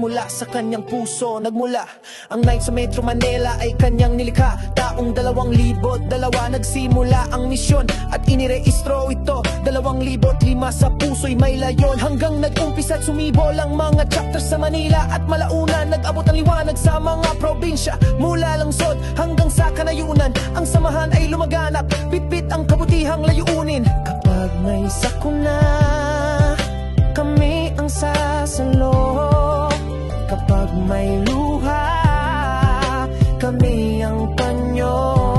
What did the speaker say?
mula sa kanyang puso nagmula. Ang night sa Metro Manila ay kanyang nilikha. Taong 2002 nagsimula ang misyon at inirehistro ito 2005 sa puso'y may layon. Hanggang nag-umpisa at sumibol ang mga chapters sa Manila at Malauna. Nag-abot ang liwanag sa mga probinsya. Mula Langsod hanggang sa Kanayunan, ang samahan ay lumaganap. Bitbit ang kabutihang layunin. Kapag may sakuna, kami ang sasalo. Kapag may luha, kami ang panyo.